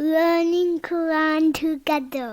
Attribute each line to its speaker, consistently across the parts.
Speaker 1: learning Quran together.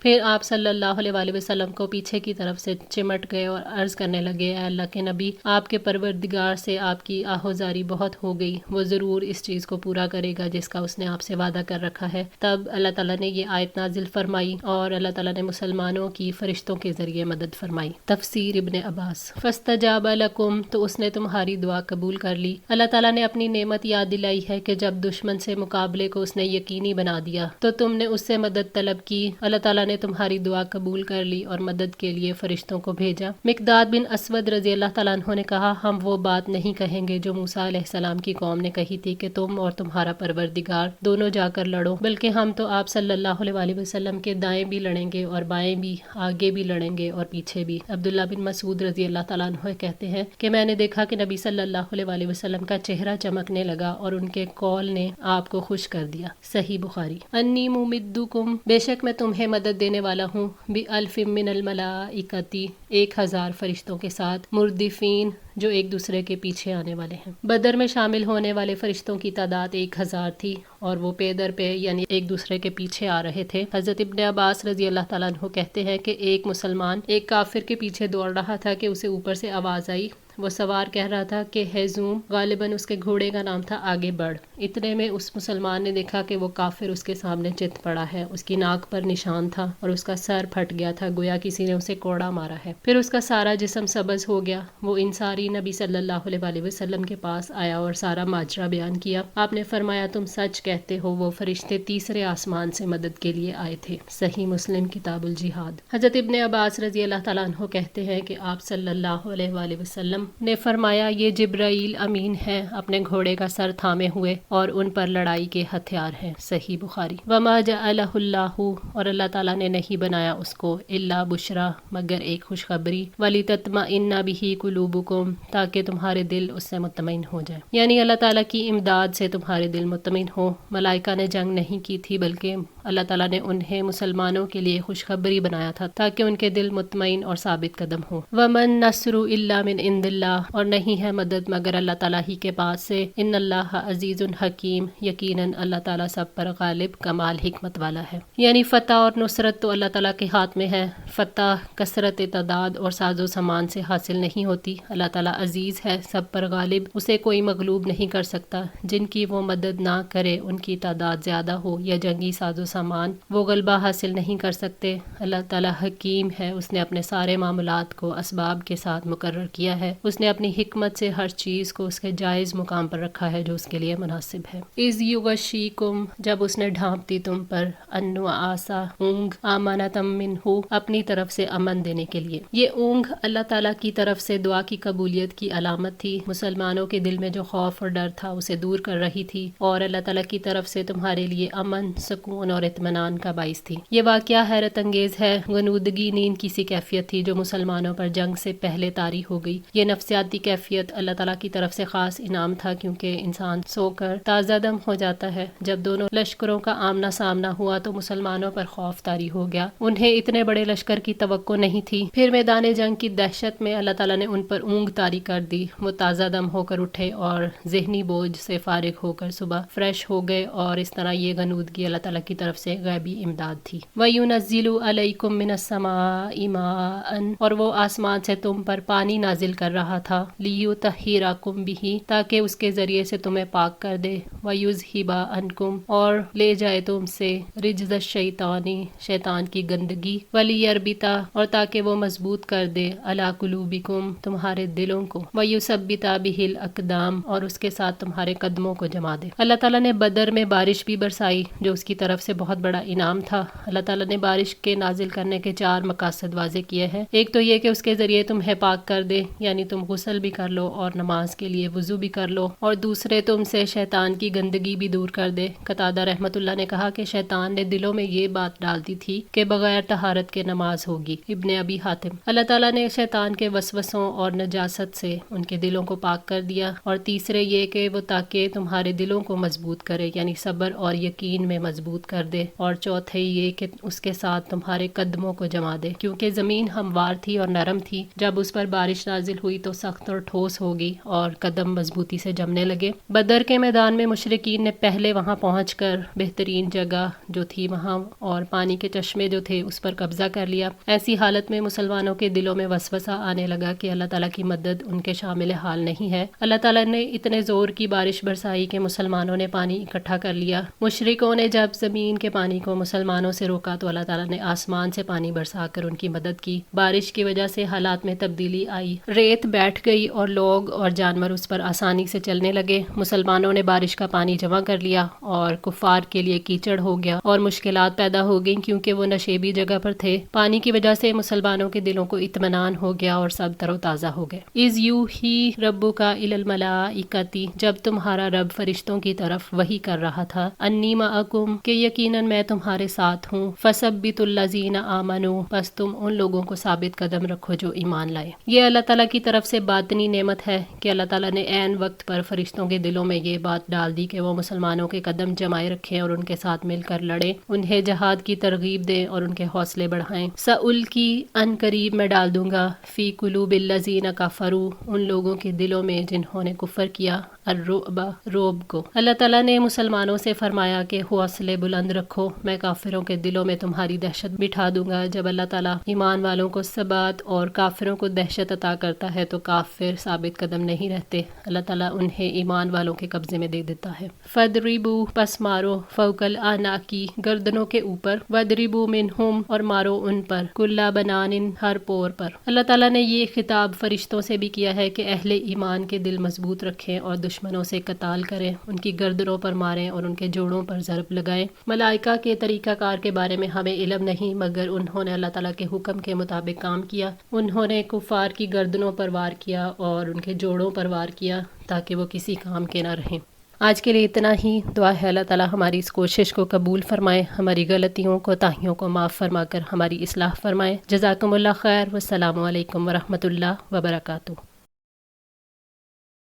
Speaker 2: پھر آپ صلی اللہ علیہ وسلم کو پیچھے کی طرف سے چمٹ گئے اور عرض کرنے لگے، اے اللہ کے نبی، آپ کے پروردگار سے آپ کی آہوزاری بہت ہو گئی، وہ ضرور اس چیز کو پورا کرے گا جس کا اس نے آپ سے وعدہ کر رکھا ہے۔ تب اللہ تعالیٰ نے یہ آیت نازل فرمائی اور اللہ تعالیٰ نے مسلمانوں کی فرشتوں کے ذریعے مدد فرمائی۔ تفسیر ابن عباس۔ فاستجاب لکم، تو اس نے تمہاری دعا قبول کر لی۔ اللہ تعالیٰ نے اپنی نعمت یاد دلائی ہے کہ جب دشمن سے مقابلے کو اس نے یقینی بنا دیا تو تم نے اس سے مدد طلب کی، اللہ تعالیٰ نے تمہاری دعا قبول کر لی اور مدد کے لیے فرشتوں کو بھیجا۔ مقداد بن اسود رضی اللہ تعالیٰ عنہ نے کہا، ہم وہ بات نہیں کہیں گے جو موسیٰ علیہ السلام کی قوم نے کہی تھی کہ تم اور تمہارا پروردگار دونوں جا کر لڑو، بلکہ ہم تو آپ صلی اللہ علیہ وسلم کے دائیں بھی لڑیں گے اور بائیں بھی، آگے بھی لڑیں گے اور پیچھے بھی۔ عبداللہ بن مسعود رضی اللہ تعالیٰ عنہ کہتے ہیں کہ میں نے دیکھا کہ نبی صلی اللہ علیہ وسلم کا چہرہ چمکنے لگا اور ان کے قول نے آپ کو خوش کر دیا۔ صحیح بخاری۔ انی ممدکم، بے شک میں تمہیں مدد دینے والا ہوں، بِأَلْفٍ مِّنَ الْمَلَائِکَةِ، 1000 فرشتوں کے ساتھ، مردفین، جو ایک دوسرے کے پیچھے آنے والے ہیں۔ بدر میں شامل ہونے والے فرشتوں کی تعداد 1000 تھی اور وہ پے در پے یعنی ایک دوسرے کے پیچھے آ رہے تھے۔ حضرت ابن عباس رضی اللہ تعالیٰ عنہ کہتے ہیں کہ ایک مسلمان ایک کافر کے پیچھے دوڑ رہا تھا کہ اسے اوپر سے آواز آئی، وہ سوار کہہ رہا تھا کہ ہیزوم، غالباً اس کے گھوڑے کا نام تھا، آگے بڑھ۔ اتنے میں اس مسلمان نے دیکھا کہ وہ کافر اس کے سامنے چت پڑا ہے، اس کی ناک پر نشان تھا اور اس کا سر پھٹ گیا تھا، گویا کسی نے اسے کوڑا مارا ہے۔ پھر اس کا سارا جسم سبز ہو گیا۔ وہ انصاری نبی صلی اللہ علیہ وسلم کے پاس آیا اور سارا ماجرا بیان کیا۔ آپ نے فرمایا، تم سچ کہتے ہو، وہ فرشتے تیسرے آسمان سے مدد کے لیے آئے تھے۔ صحیح مسلم کتاب الجہاد۔ حضرت ابن عباس رضی اللہ تعالیٰ عنہ کہتے ہیں کہ آپ صلی اللہ علیہ وسلم نے فرمایا، یہ جبرائیل امین ہے، اپنے گھوڑے کا سر تھامے ہوئے اور ان پر لڑائی کے ہتھیار ہیں۔ صحیح بخاری۔ وما جعلہ اللہ، اور اللہ تعالیٰ نے نہیں بنایا اس کو، الا بشرا، مگر ایک خوشخبری، ولتطمئن بہ قلوبکم، تاکہ تمہارے دل اس سے مطمئن ہو جائیں، یعنی اللہ تعالیٰ کی امداد سے تمہارے دل مطمئن ہو۔ ملائکہ نے جنگ نہیں کی تھی، بلکہ اللہ تعالیٰ نے انہیں مسلمانوں کے لیے خوشخبری بنایا تھا تاکہ ان کے دل مطمئن اور ثابت قدم ہو۔ ومن نصر الا من عند اللہ، اور نہیں ہے مدد مگر اللہ تعالیٰ ہی کے پاس سے۔ ان اللہ عزیز حکیم، یقیناً اللہ تعالیٰ سب پر غالب، کمال حکمت والا ہے۔ یعنی فتح اور نصرت تو اللہ تعالیٰ کے ہاتھ میں ہے۔ فتح کثرت تعداد اور ساز و سامان سے حاصل نہیں ہوتی۔ اللہ تعالیٰ عزیز ہے، سب پر غالب، اسے کوئی مغلوب نہیں کر سکتا۔ جن کی وہ مدد نہ کرے، ان کی تعداد زیادہ ہو یا جنگی ساز و سامان، وہ غلبہ حاصل نہیں کر سکتے۔ اللہ تعالیٰ حکیم ہے، اس نے اپنے سارے معاملات کو اسباب کے ساتھ مقرر کیا ہے۔ اس نے اپنی حکمت سے ہر چیز کو اس کے جائز مقام پر رکھا ہے جو اس کے لیے مناسب ہے۔ اذ یغشیکم، جب اس نے ڈھانپ دی تم پر، النعاسا، اونگ، امانۃ منہ، اپنی طرف سے امن دینے کے لیے۔ یہ اونگ اللہ تعالیٰ کی طرف سے دعا کی قبولیت کی علامت تھی۔ مسلمانوں کے دل میں جو خوف اور ڈر تھا اسے دور کر رہی تھی اور اللہ تعالیٰ کی طرف سے تمہارے لیے امن، سکون اور اطمینان کا باعث تھی۔ یہ واقعہ حیرت انگیز ہے۔ غنودگی نیند کی سی کیفیت تھی جو مسلمانوں پر جنگ سے پہلے طاری ہو گئی۔ یہ نفسیاتی کیفیت اللہ تعالیٰ کی طرف سے خاص انعام تھا، کیونکہ انسان سو کر تازہ دم ہو جاتا ہے۔ جب دونوں لشکروں کا آمنا سامنا ہوا تو مسلمانوں پر خوف طاری ہو گیا۔ انہیں اتنے بڑے لشکر کی توقع نہیں تھی۔ پھر میدان جنگ کی دہشت میں اللہ تعالیٰ نے ان پر اونگ طاری کر دی۔ وہ تازہ دم ہو کر اٹھے اور ذہنی بوجھ سے فارغ ہو کر صبح فریش ہو گئے، اور اس طرح یہ غنودگی اللہ تعالیٰ کی طرف سے غیبی امداد تھی۔ وَيُنَزِّلُ عَلَيْكُم مِّنَ السَّمَاءِ مَاءً، اور وہ آسمان سے تم پر پانی نازل کر رہا تھا، لِيُطَهِّرَكُم بِهِ، تاکہ اس کے ذریعے سے تمہیں پاک کر دے، وَيُذْهِبَ عَنكُم، اور لے جائے تم سے، رِجْزَ الشَّيْطَانِ، شیطان کی گندگی، وَلِيَرْبِطَ، اور تاکہ وہ مضبوط کر دے، عَلَى قُلُوبِكُم، تمہارے دلوں کو، وَيُثَبِّتَ بِهِ الْأَقْدَامَ، اور اس کے ساتھ تمہارے قدموں کو جما دے۔ اللہ تعالیٰ نے بدر میں بارش بھی برسائی جو اس کی طرف سے بہت بڑا انعام تھا۔ اللہ تعالیٰ نے بارش کے نازل کرنے کے 4 مقاصد واضح کیے ہیں۔ ایک تو یہ کہ اس کے ذریعے تمہیں پاک کر دے، یعنی تم غسل بھی کر لو اور نماز کے لیے وضو بھی کر لو، اور دوسرے تم سے شیطان کی گندگی بھی دور کر دے۔ قتادہ رحمۃ اللہ نے کہا کہ شیطان نے دلوں میں یہ بات ڈال دی تھی کہ بغیر طہارت کے نماز ہوگی۔ ابن ابی حاتم۔ اللہ تعالیٰ نے شیطان کے وسوسوں اور نجاست سے ان کے دلوں کو پاک کر دیا، اور تیسرے یہ کہ وہ تاکہ تمہارے دلوں کو مضبوط کرے، یعنی صبر اور یقین میں مضبوط کر دے، اور چوتھے یہ کہ اس کے ساتھ تمہارے قدموں کو جما دے، کیونکہ زمین ہموار تھی اور نرم تھی۔ جب اس پر بارش نازل ہوئی ہوئی تو سخت اور ٹھوس ہوگی اور قدم مضبوطی سے جمنے لگے۔ بدر کے میدان میں مشرکین نے پہلے وہاں پہنچ کر بہترین جگہ جو تھی وہاں اور پانی کے چشمے جو تھے اس پر قبضہ کر لیا۔ ایسی حالت میں مسلمانوں کے دلوں میں وسوسہ آنے لگا کہ اللہ تعالیٰ کی مدد ان کے شامل حال نہیں ہے۔ اللہ تعالیٰ نے اتنے زور کی بارش برسائی کہ مسلمانوں نے پانی اکٹھا کر لیا۔ مشرکوں نے جب زمین کے پانی کو مسلمانوں سے روکا تو اللہ تعالیٰ نے آسمان سے پانی برسا کر ان کی مدد کی۔ بارش کی وجہ سے حالات میں تبدیلی آئی، ریت بیٹھ گئی اور لوگ اور جانور اس پر آسانی سے چلنے لگے۔ مسلمانوں نے بارش کا پانی جمع کر لیا اور کفار کے لیے کیچڑ ہو گیا اور مشکلات پیدا ہو گئیں کیونکہ وہ نشیبی جگہ پر تھے۔ پانی کی وجہ سے مسلمانوں کے دلوں کو اطمینان ہو گیا اور سب تر و تازہ ہو گئے۔ اذ یوحی ربک الی الملائکۃ، جب تمہارا رب فرشتوں کی طرف وحی کر رہا تھا، انی معکم، کہ یقیناً میں تمہارے ساتھ ہوں، فثبتوا الذین آمنوا، پس تم ان لوگوں کو ثابت قدم رکھو جو ایمان لائے۔ یہ اللہ تعالیٰ کی طرف سے باطنی نعمت ہے کہ اللہ تعالیٰ نے عین وقت پر فرشتوں کے دلوں میں یہ بات ڈال دی کہ وہ مسلمانوں کے قدم جمائے رکھیں اور ان کے ساتھ مل کر لڑیں، انہیں جہاد کی ترغیب دیں اور ان کے حوصلے بڑھائیں۔ سألقی، ان قریب میں ڈال دوں گا، فی قلوب الذین کفروا، ان لوگوں کے دلوں میں جنہوں نے کفر کیا، الرعب، رعب کو۔ اللہ تعالیٰ نے مسلمانوں سے فرمایا کہ حوصلے بلند رکھو، میں کافروں کے دلوں میں تمہاری دہشت بٹھا دوں گا۔ جب اللہ تعالیٰ ایمان والوں کو ثبات اور کافروں کو دہشت عطا کرتا ہے تو کافر ثابت قدم نہیں رہتے، اللہ تعالیٰ انہیں ایمان والوں کے قبضے میں دے دیتا ہے۔ فَاضْرِبُوا، پس مارو، فَوْقَ الْأَعْنَاقِ، گردنوں کے اوپر، وَاضْرِبُوا مِنْهُمْ، اور مارو ان پر، كُلَّ بَنَانٍ، ہر پور پر۔ اللہ تعالیٰ نے یہ خطاب فرشتوں سے بھی کیا ہے کہ اہل ایمان کے دل مضبوط رکھیں اور دشمنوں سے قتال کریں، ان کی گردنوں پر ماریں اور ان کے جوڑوں پر ضرب لگائیں۔ ملائکہ کے طریقہ کار کے بارے میں ہمیں علم نہیں، مگر انہوں نے اللہ تعالیٰ کے حکم کے مطابق کام کیا۔ انہوں نے کفار کی گردنوں پر وار کیا اور ان کے جوڑوں پر وار کیا تاکہ وہ کسی کام کے نہ رہیں۔ آج کے لیے اتنا ہی۔ دعا ہے اللہ تعالیٰ ہماری اس کوشش کو قبول فرمائے، ہماری غلطیوں کوتاہیوں کو معاف فرما کر ہماری اصلاح فرمائے۔ جزاکم اللہ خیر، والسلام علیکم ورحمۃ اللہ وبرکاتہ۔